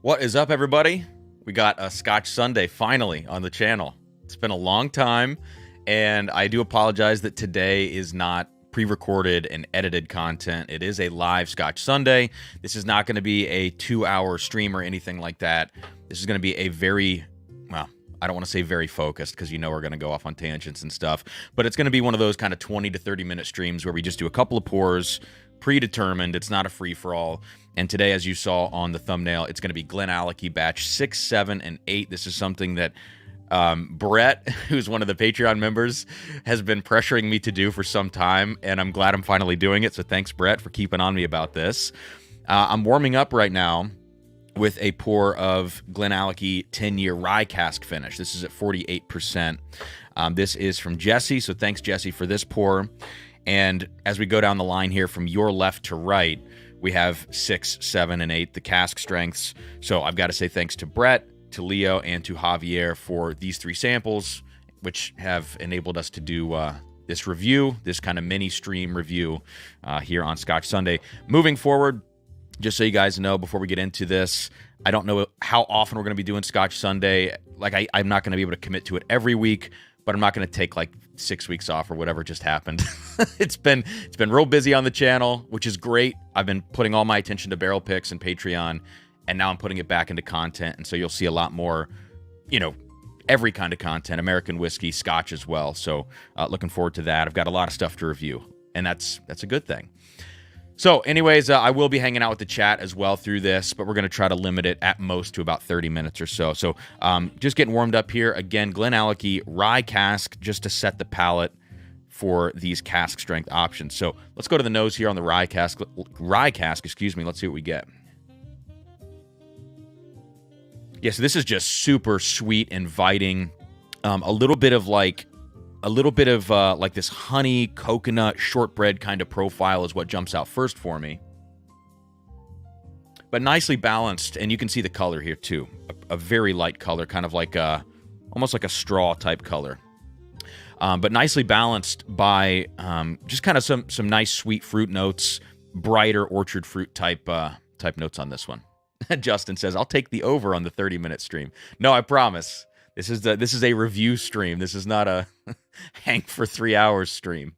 What is up, everybody? We got a Scotch Sunday finally on the channel. It's been a long time, and I do apologize that today is not pre-recorded and edited content. It is a live Scotch Sunday. This is not going to be a 2-hour stream or anything like that. This is going to be a very, well, I don't want to say very focused because you know we're going to go off on tangents and stuff, but it's going to be one of those kind of 20 to 30 minute streams where we just do a couple of pours, predetermined. It's not a free-for-all. And today, as you saw on the thumbnail, it's going to be Glenallachie batch 6, 7, and 8. This is something that Brett, who's one of the Patreon members, has been pressuring me to do for some time, and I'm glad I'm finally doing it. So thanks, Brett, for keeping on me about this. I'm warming up right now with a pour of Glenallachie 10-year rye cask finish. This is at 48%. This is from Jesse, so thanks, Jesse, for this pour. And as we go down the line here from your left to right, we have 6, 7, and 8, the cask strengths. So I've got to say thanks to Brett, to Leo, and to Javier for these 3 samples, which have enabled us to do this review, this kind of mini stream review here on Scotch Sunday. Moving forward, just so you guys know, before we get into this, I don't know how often we're going to be doing Scotch Sunday. Like, I'm not going to be able to commit to it every week, but I'm not going to take like 6 weeks off or whatever just happened. It's been real busy on the channel, which is great. I've been putting all my attention to barrel picks and Patreon, and now I'm putting it back into content. And so you'll see a lot more, you know, every kind of content, American whiskey, Scotch as well. So looking forward to that. I've got a lot of stuff to review, and that's a good thing. So anyways, I will be hanging out with the chat as well through this, but we're going to try to limit it at most to about 30 minutes or so. So just getting warmed up here. Again, Glenallachie rye cask, just to set the palate for these cask strength options. So let's go to the nose here on the rye cask, excuse me. Let's see what we get. Yeah, so this is just super sweet, inviting. A little bit of like this honey, coconut, shortbread kind of profile is what jumps out first for me. But nicely balanced, and you can see the color here too. A very light color, kind of like almost like a straw type color. But nicely balanced by just kind of some nice sweet fruit notes, brighter orchard fruit type notes on this one. Justin says, "I'll take the over on the 30-minute stream." No, I promise. This is a review stream. This is not a hang for 3 hours stream.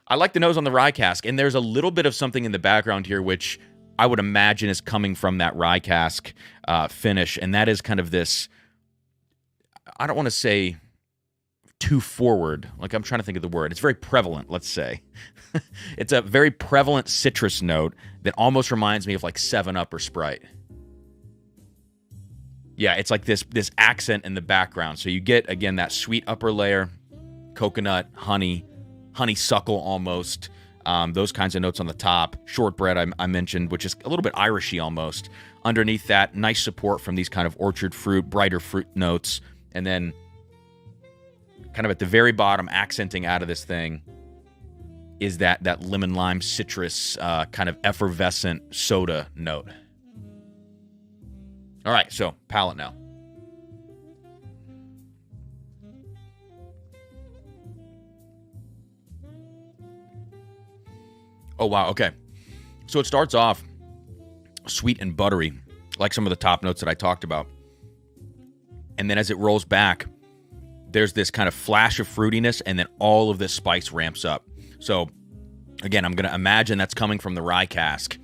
I like the nose on the rye cask, and there's a little bit of something in the background here, which I would imagine is coming from that rye cask finish, and that is kind of this, I don't want to say too forward. Like, I'm trying to think of the word. It's very prevalent, let's say. It's a very prevalent citrus note that almost reminds me of like 7-Up or Sprite. Yeah, it's like this accent in the background. So you get, again, that sweet upper layer, coconut, honeysuckle almost, those kinds of notes on the top. Shortbread I mentioned, which is a little bit Irishy almost. Underneath that, nice support from these kind of orchard fruit, brighter fruit notes. And then kind of at the very bottom, accenting out of this thing, is that lemon lime citrus kind of effervescent soda note. All right, so palate now. Oh, wow, okay. So it starts off sweet and buttery, like some of the top notes that I talked about. And then as it rolls back, there's this kind of flash of fruitiness, and then all of this spice ramps up. So, again, I'm going to imagine that's coming from the rye cask.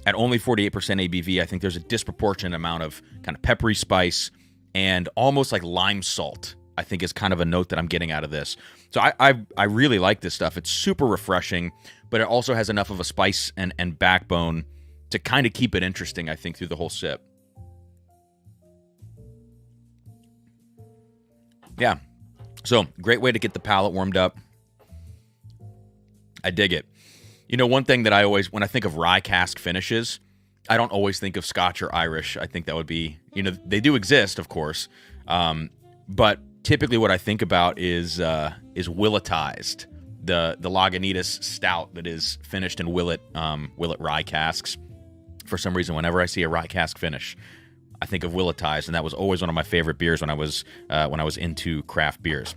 At only 48% ABV, I think there's a disproportionate amount of kind of peppery spice and almost like lime salt, I think is kind of a note that I'm getting out of this. So I really like this stuff. It's super refreshing, but it also has enough of a spice and backbone to kind of keep it interesting, I think, through the whole sip. Yeah. So, great way to get the palate warmed up. I dig it. You know, one thing that I always, when I think of rye cask finishes, I don't always think of Scotch or Irish. I think that would be, you know, they do exist, of course. But typically what I think about is willetized, the Lagunitas stout that is finished in willet rye casks. For some reason, whenever I see a rye cask finish, I think of willetized, and that was always one of my favorite beers when I was into craft beers.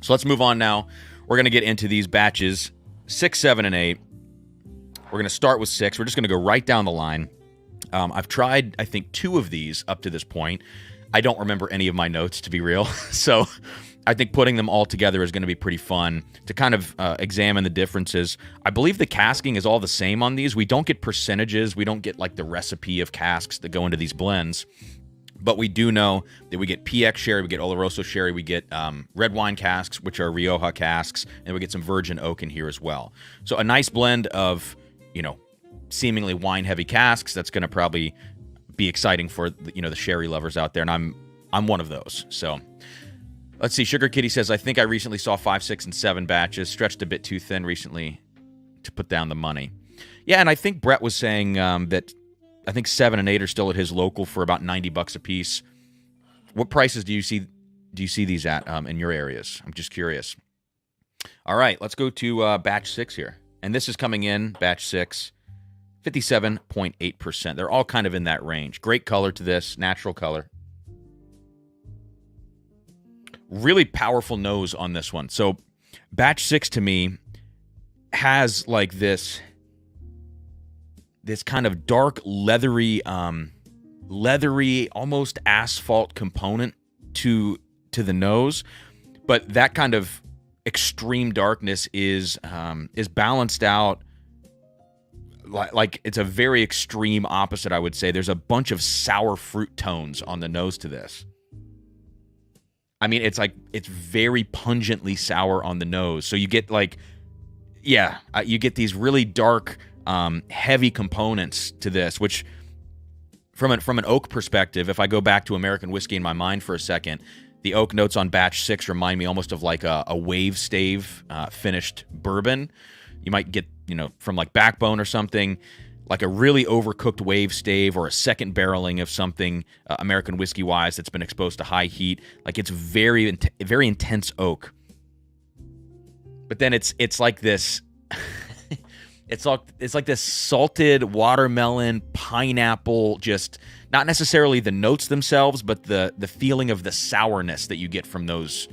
So let's move on now. We're going to get into these batches 6, 7, and 8. We're going to start with 6. We're just going to go right down the line. I've tried, I think, 2 of these up to this point. I don't remember any of my notes, to be real. So I think putting them all together is going to be pretty fun to kind of examine the differences. I believe the casking is all the same on these. We don't get percentages. We don't get like the recipe of casks that go into these blends. But we do know that we get PX sherry, we get Oloroso sherry, we get red wine casks, which are Rioja casks, and we get some virgin oak in here as well. So a nice blend of, seemingly wine-heavy casks. That's going to probably be exciting for the sherry lovers out there, and I'm one of those. So let's see. Sugar Kitty says, I think I recently saw 5, 6, and 7 batches, stretched a bit too thin recently to put down the money. Yeah, and I think Brett was saying that I think 7 and 8 are still at his local for about $90 a piece. What prices do you see these at in your areas? I'm just curious. All right, let's go to batch 6 here. And this is coming in, batch 6, 57.8%. They're all kind of in that range. Great color to this, natural color. Really powerful nose on this one. So batch 6 to me has like this kind of dark, leathery, almost asphalt component to the nose, but that kind of extreme darkness is balanced out. Like it's a very extreme opposite, I would say. There's a bunch of sour fruit tones on the nose to this. I mean, it's very pungently sour on the nose. So you get you get these really dark, heavy components to this, which from an oak perspective, if I go back to American whiskey in my mind for a second, the oak notes on batch 6 remind me almost of like a wave stave finished bourbon. You might get, from like Backbone or something, like a really overcooked wave stave or a second barreling of something American whiskey wise that's been exposed to high heat. Like it's very intense oak. But then it's like this it's like this salted watermelon, pineapple, just not necessarily the notes themselves, but the feeling of the sourness that you get from those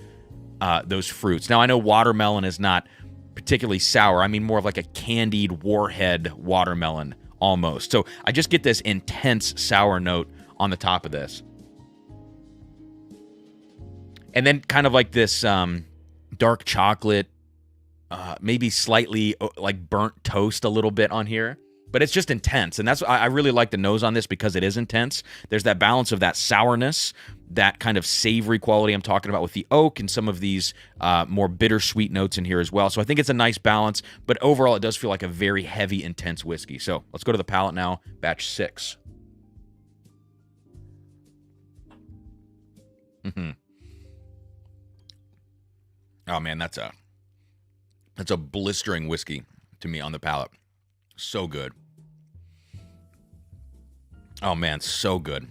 fruits. Now I know watermelon is not particularly sour. I mean more of like a candied warhead watermelon almost. So I just get this intense sour note on the top of this. And then kind of like this dark chocolate, maybe slightly like burnt toast a little bit on here. But it's just intense, and that's I really like the nose on this because it is intense. There's that balance of that sourness, that kind of savory quality I'm talking about with the oak, and some of these more bittersweet notes in here as well. So I think it's a nice balance, but overall it does feel like a very heavy, intense whiskey. So let's go to the palate now, batch 6. Oh man, that's a blistering whiskey to me on the palate. So good. Oh man, so good.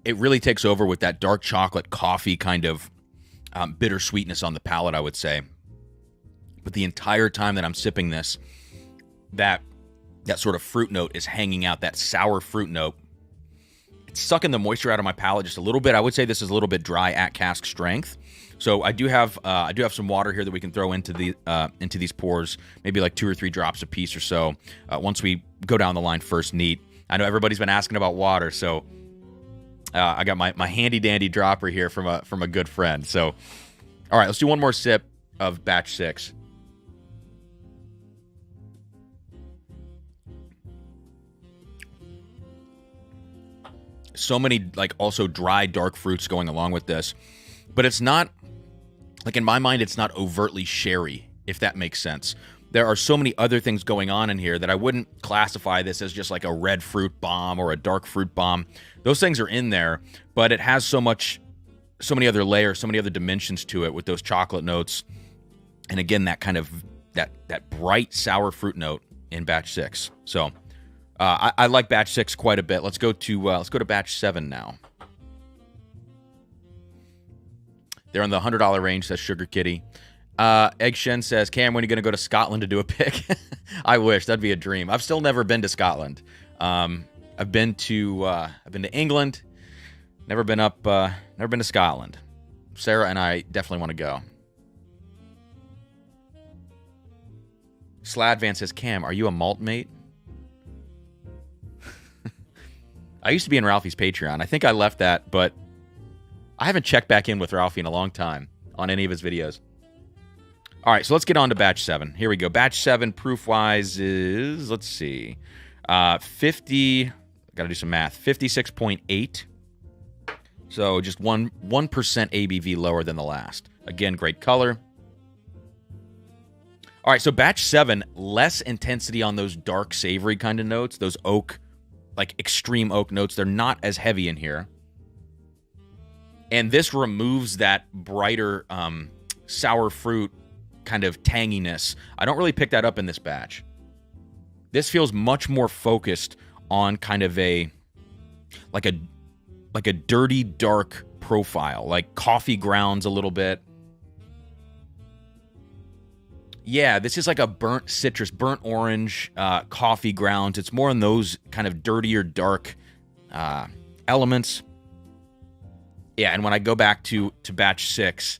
It really takes over with that dark chocolate coffee kind of bittersweetness on the palate, I would say. But the entire time that I'm sipping this, that sort of fruit note is hanging out, that sour fruit note. It's sucking the moisture out of my palate just a little bit. I would say this is a little bit dry at cask strength. So I do have some water here that we can throw into these pours, maybe like 2 or 3 drops a piece or so. Once we go down the line first neat. I know everybody's been asking about water, so I got my handy dandy dropper here from a good friend. So, all right, let's do one more sip of batch 6. So many like also dry dark fruits going along with this, but it's not. Like, in my mind, it's not overtly sherry, if that makes sense. There are so many other things going on in here that I wouldn't classify this as just like a red fruit bomb or a dark fruit bomb. Those things are in there, but it has so many other layers, so many other dimensions to it with those chocolate notes. And again, that kind of, that bright sour fruit note in batch 6. So, I like batch 6 quite a bit. Let's go to batch 7 now. They're in the $100 range, says Sugar Kitty. Egg Shen says, Cam, when are you going to go to Scotland to do a pick? I wish. That'd be a dream. I've still never been to Scotland. I've been to England. Never been to Scotland. Sarah and I definitely want to go. Sladvan says, Cam, are you a malt mate? I used to be in Ralphie's Patreon. I think I left that, but I haven't checked back in with Ralphie in a long time on any of his videos. All right, so let's get on to batch 7. Here we go. Batch 7 proof-wise is, let's see, 50, got to do some math, 56.8. So just 1% ABV lower than the last. Again, great color. All right, so batch 7, less intensity on those dark, savory kind of notes, those oak, like extreme oak notes. They're not as heavy in here. And this removes that brighter sour fruit kind of tanginess. I don't really pick that up in this batch. This feels much more focused on kind of a like a dirty dark profile, like coffee grounds a little bit. Yeah, this is like a burnt citrus, burnt orange, coffee grounds. It's more in those kind of dirtier dark elements. Yeah, and when I go back to batch 6,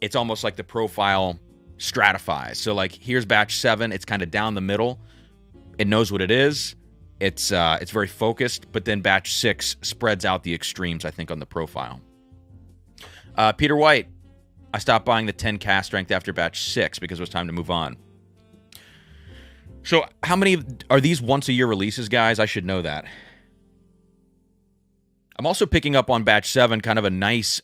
it's almost like the profile stratifies. So like here's batch 7, it's kind of down the middle. It knows what it is. It's very focused, but then batch 6 spreads out the extremes, I think, on the profile. Peter White, I stopped buying the 10 cask strength after batch 6 because it was time to move on. So how many are these once-a-year releases, guys? I should know that. I'm also picking up on batch 7 kind of a nice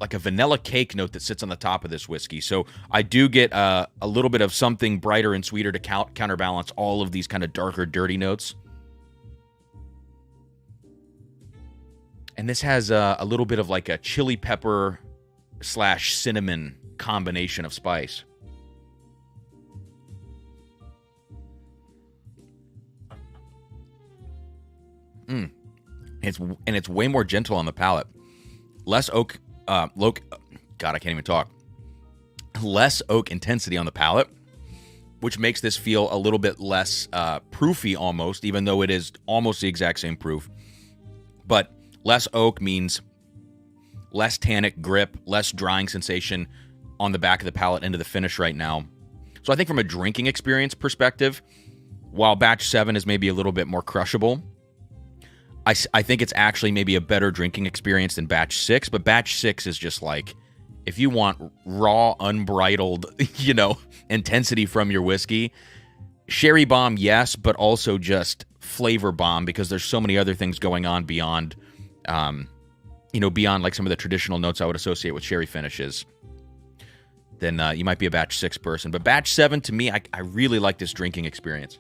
like a vanilla cake note that sits on the top of this whiskey. So I do get a little bit of something brighter and sweeter to counterbalance all of these kind of darker, dirty notes. And this has a little bit of like a chili pepper / cinnamon combination of spice. It's way more gentle on the palate. Less oak. God, I can't even talk. Less oak intensity on the palate, which makes this feel a little bit less proofy almost, even though it is almost the exact same proof. But less oak means less tannic grip, less drying sensation on the back of the palate into the finish right now. So I think from a drinking experience perspective, while batch 7 is maybe a little bit more crushable, I think it's actually maybe a better drinking experience than batch 6, but batch 6 is just like, if you want raw, unbridled, intensity from your whiskey, sherry bomb, yes, but also just flavor bomb, because there's so many other things going on beyond, beyond like some of the traditional notes I would associate with sherry finishes. Then you might be a batch 6 person. But batch 7, to me, I really like this drinking experience.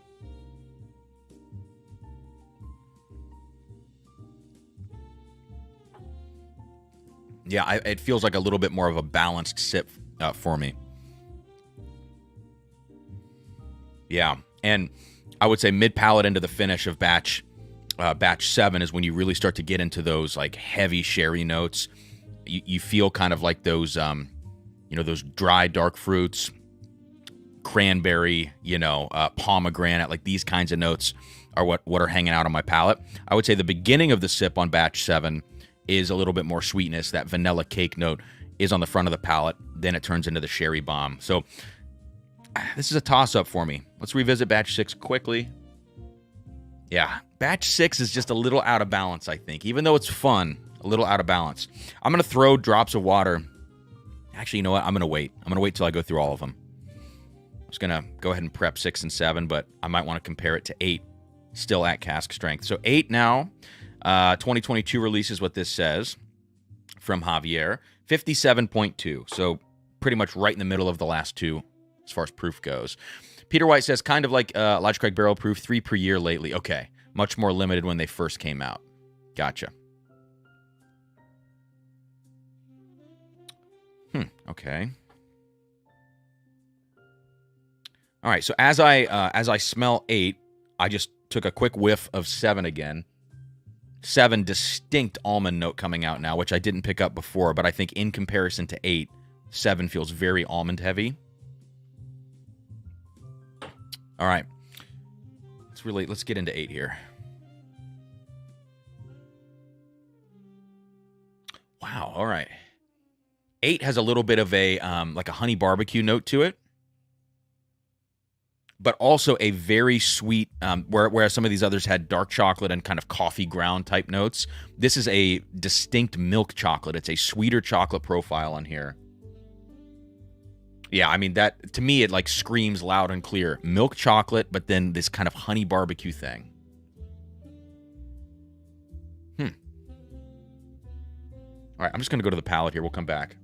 Yeah, it feels like a little bit more of a balanced sip for me. Yeah, and I would say mid-palate into the finish of batch 7 is when you really start to get into those like heavy sherry notes. You feel kind of like those, those dry dark fruits, cranberry, pomegranate, like these kinds of notes are what are hanging out on my palate. I would say the beginning of the sip on batch 7 is a little bit more sweetness. That vanilla cake note is on the front of the palate. Then it turns into the sherry bomb. So this is a toss-up for me. Let's revisit batch 6 quickly. Yeah, batch 6 is just a little out of balance, I think. Even though it's fun, a little out of balance. I'm going to throw drops of water. Actually, you know what? I'm going to wait. I'm going to wait till I go through all of them. I was going to go ahead and prep 6 and 7, but I might want to compare it to 8, still at cask strength. So 8 now. 2022 release is what this says from Javier. 57.2. So pretty much right in the middle of the last two as far as proof goes. Peter White says, kind of like Lodge Craig Barrel Proof, 3 per year lately. Okay. Much more limited when they first came out. Gotcha. Okay. All right. So as I smell 8, I just took a quick whiff of 7 again. 7 distinct almond note coming out now, which I didn't pick up before, but I think in comparison to 8, 7 feels very almond heavy. All right. Let's get into 8 here. Wow. All right. 8 has a little bit of a like a honey barbecue note to it. but also a very sweet, whereas some of these others had dark chocolate and kind of coffee ground type notes. This is a distinct milk chocolate. It's a sweeter chocolate profile on here. Yeah, I mean, that, to me, it like screams loud and clear. Milk chocolate, but then this kind of honey barbecue thing. All right, I'm just going to go to the palate here. We'll come back.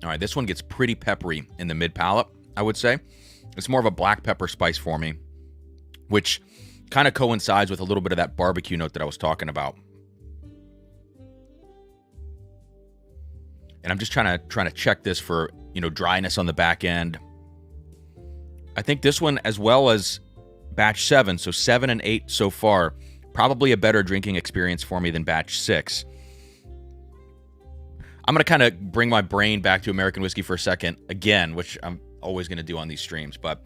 All right, this one gets pretty peppery in the mid-palate, I would say. It's more of a black pepper spice for me, which kind of coincides with a little bit of that barbecue note that I was talking about. And I'm just trying to check this for, dryness on the back end. I think this one, as well as batch 7, so 7 and 8 so far, probably a better drinking experience for me than batch 6. I'm going to kind of bring my brain back to American whiskey for a second again, which I'm always going to do on these streams. But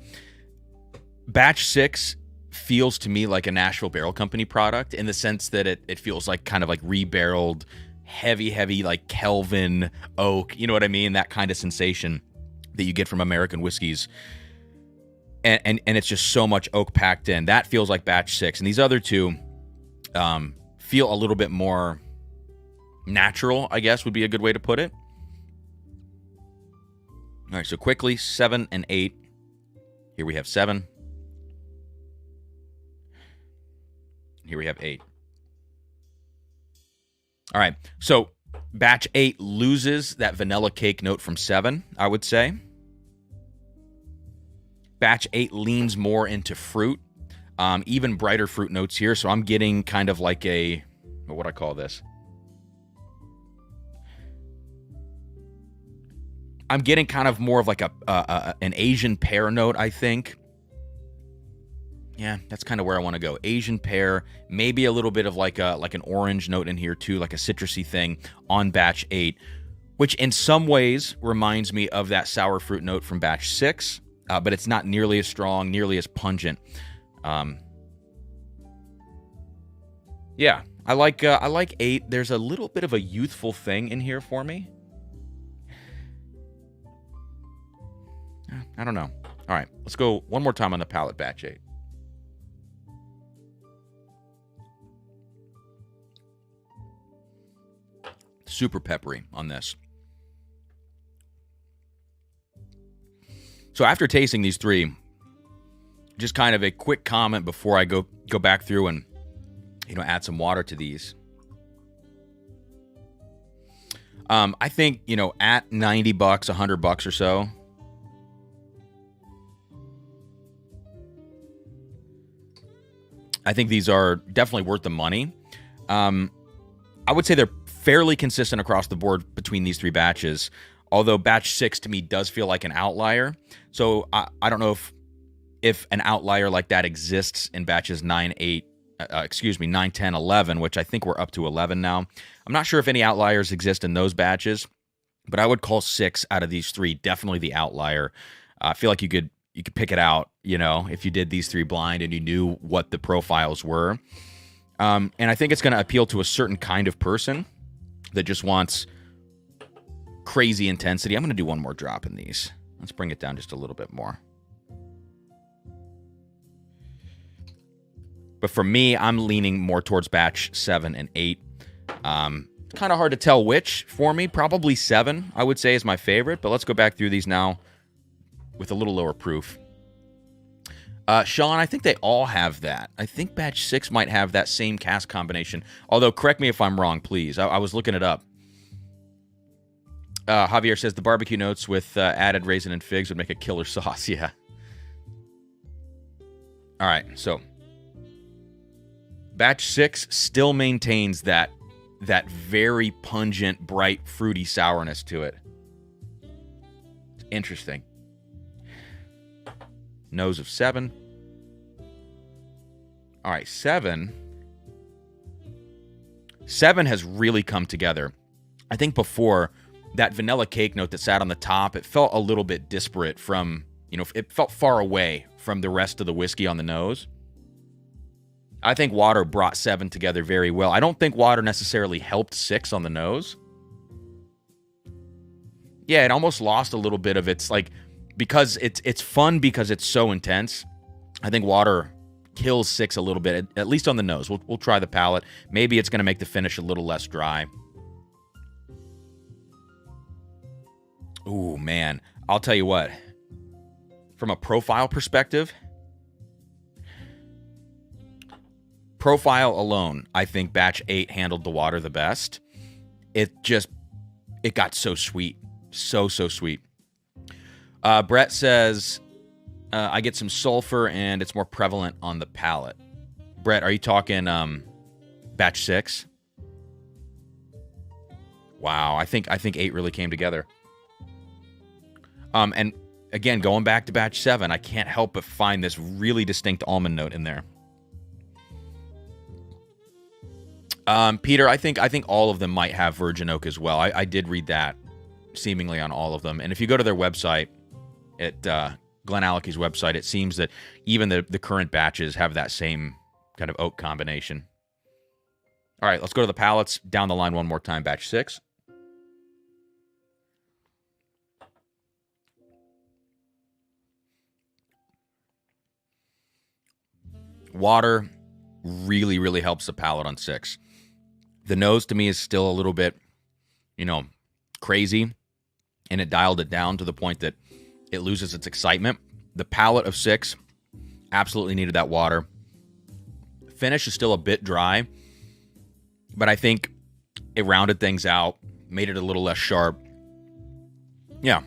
batch 6 feels to me like a Nashville Barrel Company product in the sense that it feels like kind of like rebarreled, heavy, like Kelvin oak. You know what I mean? That kind of sensation that you get from American whiskeys. And it's just so much oak packed in. That feels like batch 6. And these other two feel a little bit more natural, I guess would be a good way to put it. All right, so quickly, 7 and 8. Here we have 7. Here we have 8. All right, so batch 8 loses that vanilla cake note from 7, I would say. Batch 8 leans more into fruit, even brighter fruit notes here. So I'm getting kind of like what do I call this? I'm getting kind of more of like an Asian pear note, I think. Yeah, that's kind of where I want to go. Asian pear, maybe a little bit of like an orange note in here too, like a citrusy thing on batch 8, which in some ways reminds me of that sour fruit note from batch 6. But it's not nearly as strong, nearly as pungent. Yeah, I like 8. There's a little bit of a youthful thing in here for me. I don't know. All right, let's go one more time on the palate, batch 8. Super peppery on this. So after tasting these three, just kind of a quick comment before I go back through and add some water to these. I think at $90, $100 or so, I think these are definitely worth the money. I would say they're fairly consistent across the board between these three batches. Although batch 6 to me does feel like an outlier. So I don't know if an outlier like that exists in batches 9, 10, 11, which I think we're up to 11 now. I'm not sure if any outliers exist in those batches, but I would call 6 out of these three definitely the outlier. I feel like you could pick it out, if you did these three blind and you knew what the profiles were. And I think it's going to appeal to a certain kind of person that just wants crazy intensity. I'm going to do one more drop in these. Let's bring it down just a little bit more. But for me, I'm leaning more towards batch 7 and 8. Kind of hard to tell which for me. Probably 7, I would say, is my favorite. But let's go back through these now with a little lower proof. Sean, I think they all have that. I think batch 6 might have that same cask combination. Although, correct me if I'm wrong, please. I was looking it up. Javier says the barbecue notes with added raisin and figs would make a killer sauce. Yeah. All right, so batch 6 still maintains that very pungent, bright, fruity sourness to it. It's interesting. Nose of 7. All right, 7. 7 has really come together. I think before, that vanilla cake note that sat on the top, it felt a little bit disparate from, it felt far away from the rest of the whiskey on the nose. I think water brought 7 together very well. I don't think water necessarily helped 6 on the nose. Yeah, it almost lost a little bit of its, like, because it's fun because it's so intense. I think water kills 6 a little bit, at least on the nose. We'll try the palate. Maybe it's going to make the finish a little less dry. Ooh, man. I'll tell you what. From a profile perspective, profile alone, I think batch 8 handled the water the best. It got so sweet. So sweet. Brett says, I get some sulfur and it's more prevalent on the palate. Brett, are you talking batch 6? Wow, I think 8 really came together. And again, going back to batch 7, I can't help but find this really distinct almond note in there. Peter, I think all of them might have virgin oak as well. I did read that seemingly on all of them. And if you go to their website, at Glenallachie's website, it seems that even the current batches have that same kind of oak combination. All right, let's go to the palates. Down the line one more time, batch 6. Water really, really helps the palate on 6. The nose to me is still a little bit, crazy, and it dialed it down to the point that it loses its excitement. The palate of 6 absolutely needed that water. Finish is still a bit dry, but I think it rounded things out, made it a little less sharp. Yeah.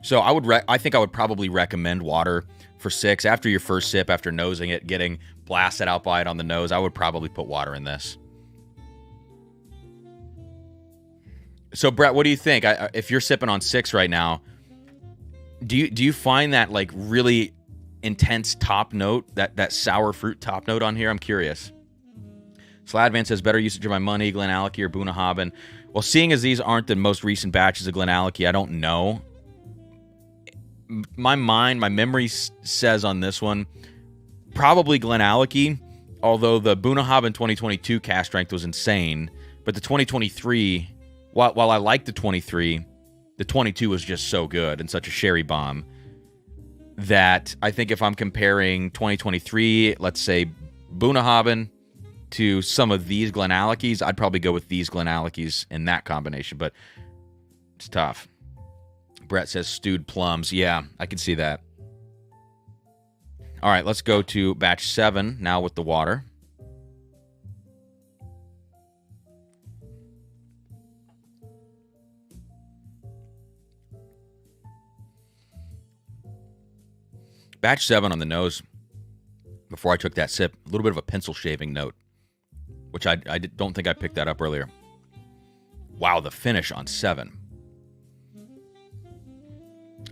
So I think I would probably recommend water for 6. After your first sip, after nosing it, getting blasted out by it on the nose, I would probably put water in this. So, Brett, what do you think? If you're sipping on 6 right now, do you find that, like, really intense top note, that sour fruit top note on here? I'm curious. Sladvan says, better usage of my money, Glenallachie or Bunnahabhain. Well, seeing as these aren't the most recent batches of Glenallachie, I don't know. My memory says on this one, probably Glenallachie, although the Bunnahabhain 2022 cast strength was insane, but the 2023, while I like the 23, the 22 was just so good and such a sherry bomb that I think if I'm comparing 2023, let's say Bunnahabhain, to some of these Glenallachies, I'd probably go with these Glenallachies in that combination, but it's tough. Brett says stewed plums. Yeah, I can see that. All right, let's go to batch 7 now with the water. Batch 7 on the nose, before I took that sip, a little bit of a pencil shaving note, which I don't think I picked that up earlier. Wow, the finish on 7.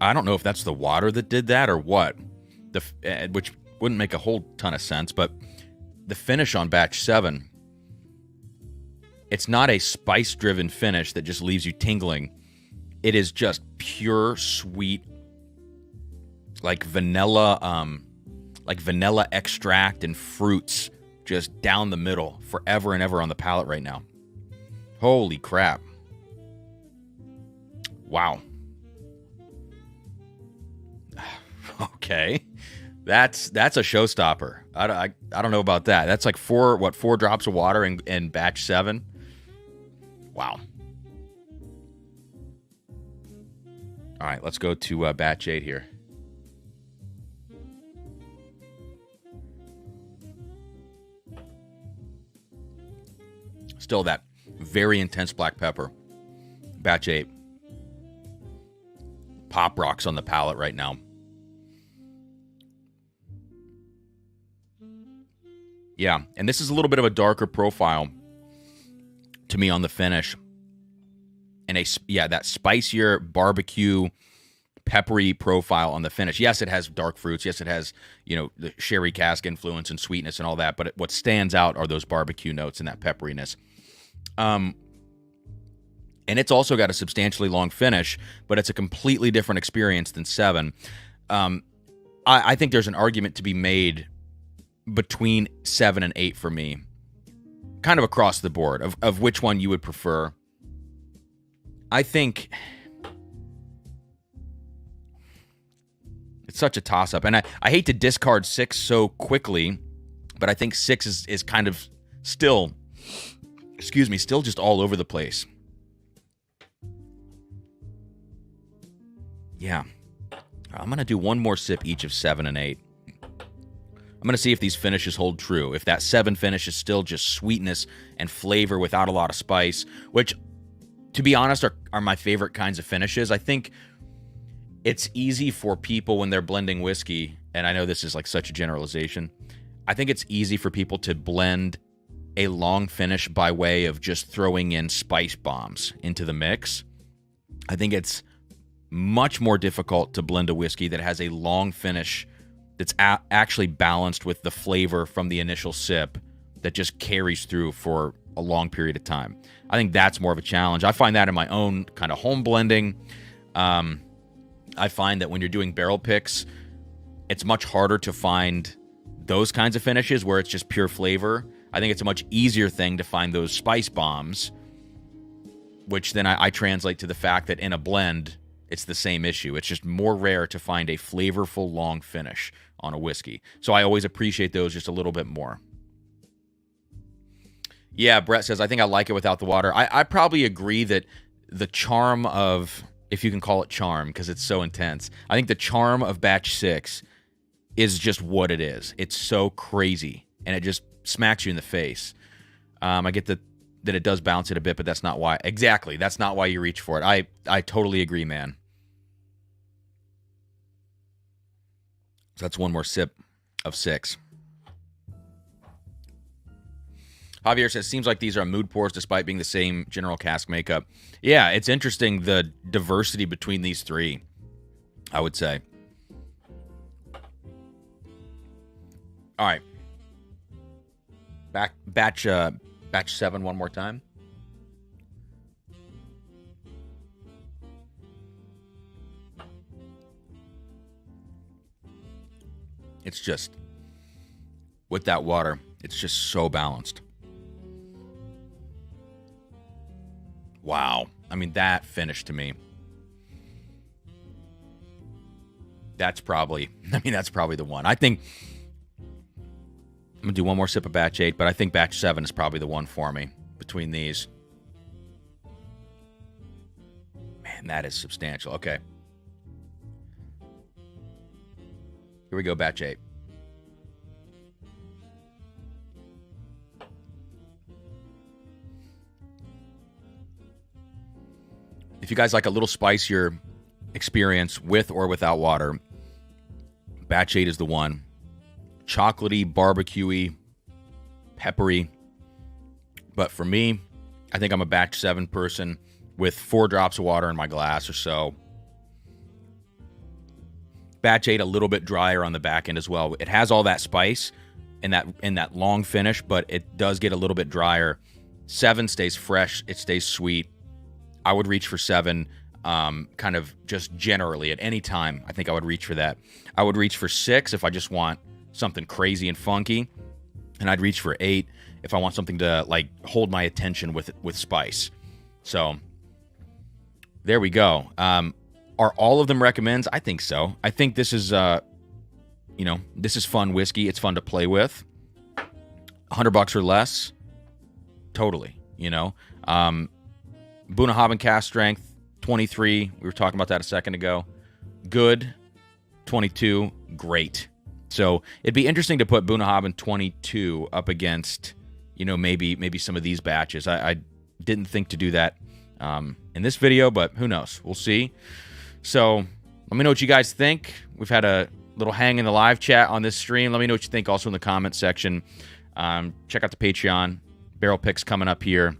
I don't know if that's the water that did that or what, which wouldn't make a whole ton of sense, but the finish on batch 7, it's not a spice-driven finish that just leaves you tingling. It is just pure, sweet, like vanilla extract and fruits just down the middle, forever and ever on the palate right now. Holy crap. Wow. Okay. That's a showstopper. I don't know about that. That's like 4 drops of water in batch 7. Wow. All right, let's go to batch 8 here. Still that very intense black pepper. Batch 8. Pop rocks on the palate right now. Yeah, and this is a little bit of a darker profile to me on the finish. And that spicier barbecue, peppery profile on the finish. Yes, it has dark fruits. Yes, it has, the sherry cask influence and sweetness and all that. But what stands out are those barbecue notes and that pepperiness. And it's also got a substantially long finish, but it's a completely different experience than 7. I think there's an argument to be made between 7 and 8 for me. Kind of across the board of which one you would prefer. I think it's such a toss-up. And I hate to discard 6 so quickly, but I think 6 is kind of still, still just all over the place. Yeah. I'm going to do one more sip each of 7 and 8. I'm going to see if these finishes hold true. If that 7 finish is still just sweetness and flavor without a lot of spice, which, to be honest, are my favorite kinds of finishes. I think it's easy for people when they're blending whiskey, and I know this is like such a generalization, I think it's easy for people to blend a long finish by way of just throwing in spice bombs into the mix. I think it's much more difficult to blend a whiskey that has a long finish that's actually balanced with the flavor from the initial sip that just carries through for a long period of time. I think that's more of a challenge. I find that in my own kind of home blending. I find that when you're doing barrel picks, it's much harder to find those kinds of finishes where it's just pure flavor. I think it's a much easier thing to find those spice bombs, which then I translate to the fact that in a blend, it's the same issue. It's just more rare to find a flavorful long finish on a whiskey. So I always appreciate those just a little bit more. Yeah, Brett says, I think I like it without the water. I probably agree that the charm of, if you can call it charm, because it's so intense, I think the charm of batch 6 is just what it is. It's so crazy, and it just smacks you in the face. I get that it does bounce it a bit, but that's not why. Exactly, that's not why you reach for it. I totally agree, man. So that's one more sip of 6. Javier says, seems like these are mood pours despite being the same general cask makeup. Yeah, it's interesting, the diversity between these 3, I would say. All right. Batch 7 one more time. It's just, with that water, it's just so balanced. Wow. I mean, that finish to me. That's probably the one. I think I'm going to do one more sip of batch 8, but I think batch 7 is probably the one for me between these. Man, that is substantial. Okay. Here we go, batch 8. If you guys like a little spicier experience with or without water, batch 8 is the one. Chocolatey, barbecuey, peppery. But for me, I think I'm a batch 7 person with 4 drops of water in my glass or so. Batch 8 a little bit drier on the back end as well. It has all that spice in that long finish, but it does get a little bit drier. 7 stays fresh. It stays sweet. I would reach for 7 kind of just generally at any time. I think I would reach for that. I would reach for 6 if I just want something crazy and funky, and I'd reach for 8 if I want something to like hold my attention with spice. So there we go. Are all of them recommends? I think so. I think this is this is fun whiskey. It's fun to play with. $100 or less, totally. Bunnahabhain cast strength 23. We were talking about that a second ago. Good 22. Great. So it'd be interesting to put Bunnahabhain 22 up against, maybe some of these batches. I didn't think to do that in this video, but who knows? We'll see. So let me know what you guys think. We've had a little hang in the live chat on this stream. Let me know what you think also in the comment section. Check out the Patreon. Barrel picks coming up here.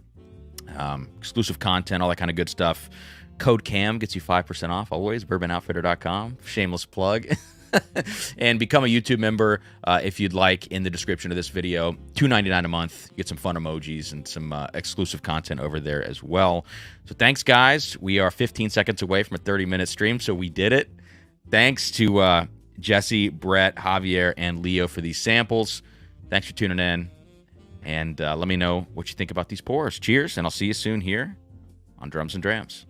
Exclusive content, all that kind of good stuff. Code CAM gets you 5% off always. BourbonOutfitter.com. Shameless plug. And become a YouTube member if you'd like, in the description of this video. $2.99 a month. You get some fun emojis and some exclusive content over there as well. So thanks, guys. We are 15 seconds away from a 30-minute stream, so we did it. Thanks to Jesse, Brett, Javier, and Leo for these samples. Thanks for tuning in. And let me know what you think about these pours. Cheers, and I'll see you soon here on Drums and Drams.